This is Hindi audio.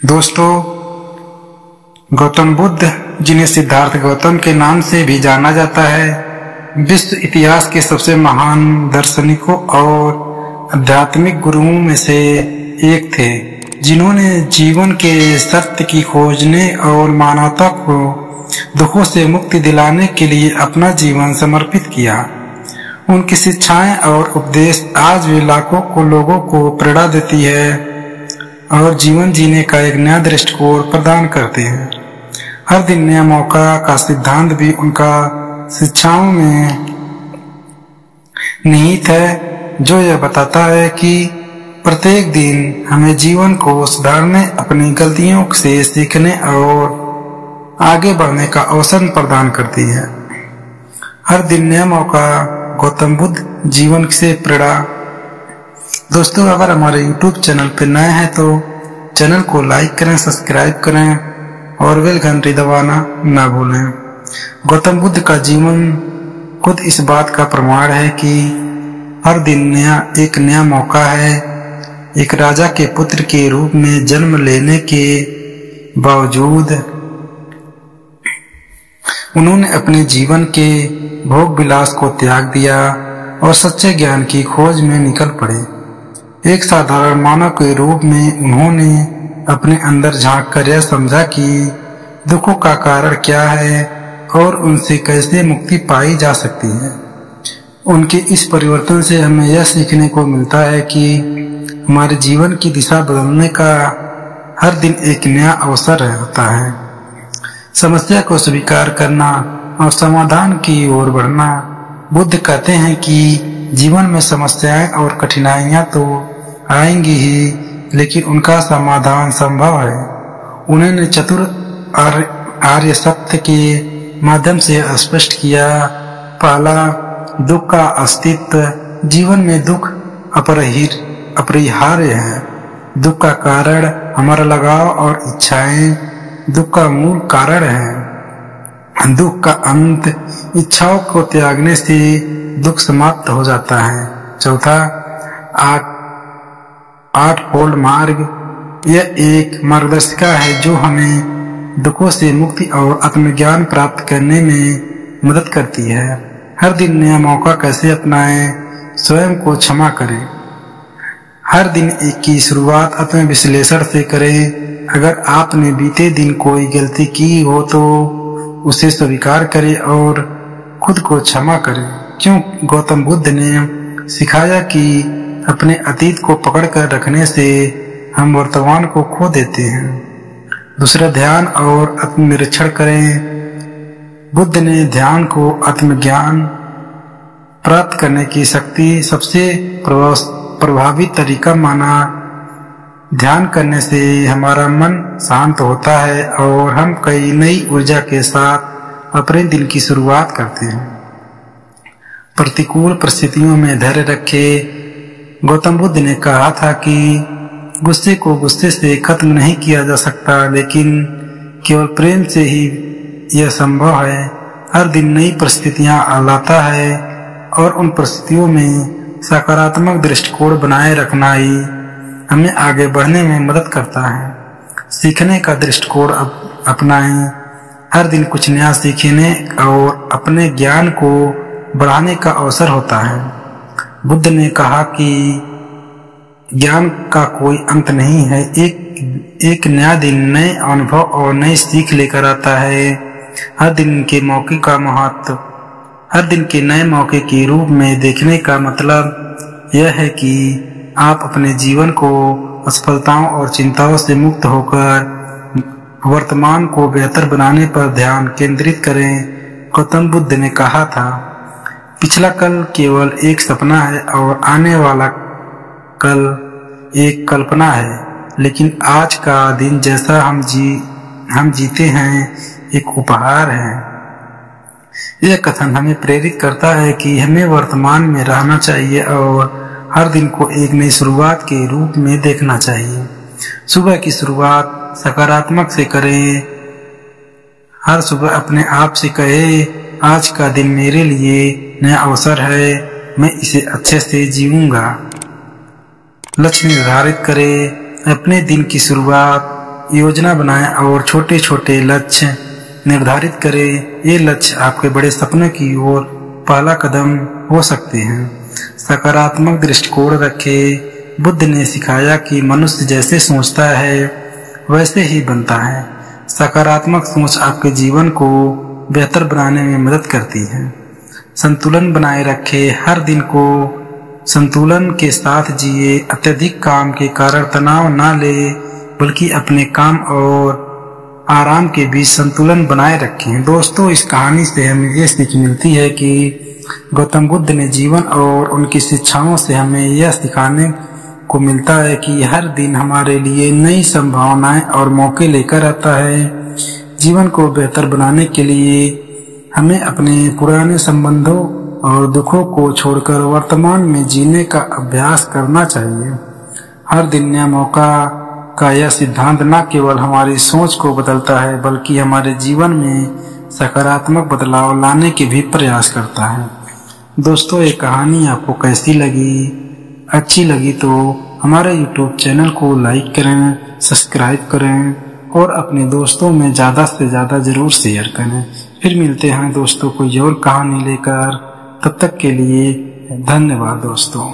दोस्तों, गौतम बुद्ध, जिन्हें सिद्धार्थ गौतम के नाम से भी जाना जाता है, विश्व इतिहास के सबसे महान दार्शनिकों और आध्यात्मिक गुरुओं में से एक थे, जिन्होंने जीवन के सत्य की खोजने और मानवता को दुखों से मुक्ति दिलाने के लिए अपना जीवन समर्पित किया। उनकी शिक्षाएं और उपदेश आज भी लाखों को लोगों को प्रेरणा देती है और जीवन जीने का एक नया दृष्टिकोण प्रदान करते हैं। हर दिन नया मौका का सिद्धांत भी उनका शिक्षाओं में निहित है, जो यह बताता है कि प्रत्येक दिन हमें जीवन को सुधारने, अपनी गलतियों से सीखने और आगे बढ़ने का अवसर प्रदान करती है। हर दिन नया मौका, गौतम बुद्ध जीवन से प्रेरणा। दोस्तों, अगर हमारे YouTube चैनल पर नए हैं तो चैनल को लाइक करें, सब्सक्राइब करें और बेल घंटी दबाना ना भूलें। गौतम बुद्ध का जीवन खुद इस बात का प्रमाण है कि हर दिन एक नया मौका है। एक राजा के पुत्र के रूप में जन्म लेने के बावजूद उन्होंने अपने जीवन के भोग विलास को त्याग दिया और सच्चे ज्ञान की खोज में निकल पड़े। एक साधारण मानव के रूप में उन्होंने अपने अंदर झांक कर यह समझा कि दुखों का कारण क्या है और उनसे कैसे मुक्ति पाई जा सकती है। उनके इस परिवर्तन से हमें यह सीखने को मिलता है कि हमारे जीवन की दिशा बदलने का हर दिन एक नया अवसर होता है। समस्या को स्वीकार करना और समाधान की ओर बढ़ना। बुद्ध कहते हैं कि जीवन में समस्याएं और कठिनाइयां तो आएंगी ही, लेकिन उनका समाधान संभव है। उन्होंने चतुर आर्य सत्य के माध्यम से स्पष्ट किया। पहला, दुख का अस्तित्व। जीवन में दुख अपरिहार्य है। दुख का कारण हमारा लगाव और इच्छाएं दुख का मूल कारण है। दुख का अंत, इच्छाओं को त्यागने से दुख समाप्त हो जाता है। चौथा, आठ फोल्ड मार्ग। यह एक मार्गदर्शिका है जो हमें दुखों से मुक्ति और आत्मज्ञान प्राप्त करने में मदद करती है। हर दिन नया मौका कैसे अपनाएं, स्वयं को क्षमा करें। हर दिन की शुरुआत अपने विश्लेषण से करें। अगर आपने बीते दिन कोई गलती की हो तो उसे स्वीकार करें और खुद को क्षमा करें। क्यों गौतम बुद्ध ने सिखाया कि अपने अतीत को पकड़ कर रखने से हम वर्तमान को खो देते हैं। दूसरा, ध्यान और आत्मनिरीक्षण करें। बुद्ध ने ध्यान को आत्मज्ञान प्राप्त करने की शक्ति सबसे प्रभावी तरीका माना। ध्यान करने से हमारा मन शांत होता है और हम कई नई ऊर्जा के साथ अपने दिन की शुरुआत करते हैं। प्रतिकूल परिस्थितियों में धैर्य रखें। गौतम बुद्ध ने कहा था कि गुस्से को गुस्से से खत्म नहीं किया जा सकता, लेकिन केवल प्रेम से ही यह संभव है। हर दिन नई परिस्थितियां लाता है और उन परिस्थितियों में सकारात्मक दृष्टिकोण बनाए रखना ही हमें आगे बढ़ने में मदद करता है। सीखने का दृष्टिकोण अपनाएं। हर दिन कुछ नया सीखने और अपने ज्ञान को बढ़ाने का अवसर होता है। बुद्ध ने कहा कि ज्ञान का कोई अंत नहीं है। एक नया दिन नए अनुभव और नई सीख लेकर आता है। हर दिन के मौके का महत्व हर दिन के नए मौके के रूप में देखने का मतलब यह है कि आप अपने जीवन को असफलताओं और चिंताओं से मुक्त होकर वर्तमान को बेहतर बनाने पर ध्यान केंद्रित करें। गौतम बुद्ध ने कहा था, पिछला कल केवल एक सपना है और आने वाला कल एक कल्पना है, लेकिन आज का दिन जैसा हम जीते हैं एक उपहार है। यह कथन हमें प्रेरित करता है कि हमें वर्तमान में रहना चाहिए और हर दिन को एक नई शुरुआत के रूप में देखना चाहिए। सुबह की शुरुआत सकारात्मक से करें। हर सुबह अपने आप से कहे, आज का दिन मेरे लिए नया अवसर है, मैं इसे अच्छे से जीऊंगा। लक्ष्य निर्धारित करें। अपने दिन की शुरुआत योजना बनाएं और छोटे छोटे लक्ष्य निर्धारित करें। ये लक्ष्य आपके बड़े सपने की ओर पहला कदम हो सकते हैं। सकारात्मक दृष्टिकोण रखें। बुद्ध ने सिखाया कि मनुष्य जैसे सोचता है वैसे ही बनता है। सकारात्मक सोच आपके जीवन को बेहतर बनाने में मदद करती है। संतुलन बनाए रखें। हर दिन को संतुलन के साथ जिए। अत्यधिक काम के कारण तनाव ना ले, बल्कि अपने काम और आराम के बीच संतुलन बनाए रखें। दोस्तों, इस कहानी से हमें ये सीख मिलती है कि गौतम बुद्ध ने जीवन और उनकी शिक्षाओं से हमें यह सिखाने को मिलता है कि हर दिन हमारे लिए नई संभावनाएं और मौके लेकर आता है। जीवन को बेहतर बनाने के लिए हमें अपने पुराने संबंधों और दुखों को छोड़कर वर्तमान में जीने का अभ्यास करना चाहिए। हर दिन नया मौका का यह सिद्धांत न केवल हमारी सोच को बदलता है, बल्कि हमारे जीवन में सकारात्मक बदलाव लाने के भी प्रयास करता है। दोस्तों, ये कहानी आपको कैसी लगी? अच्छी लगी तो हमारे YouTube चैनल को लाइक करें, सब्सक्राइब करें और अपने दोस्तों में ज़्यादा से ज़्यादा ज़रूर शेयर करें। फिर मिलते हैं दोस्तों कोई और कहानी लेकर। तब तक के लिए धन्यवाद दोस्तों।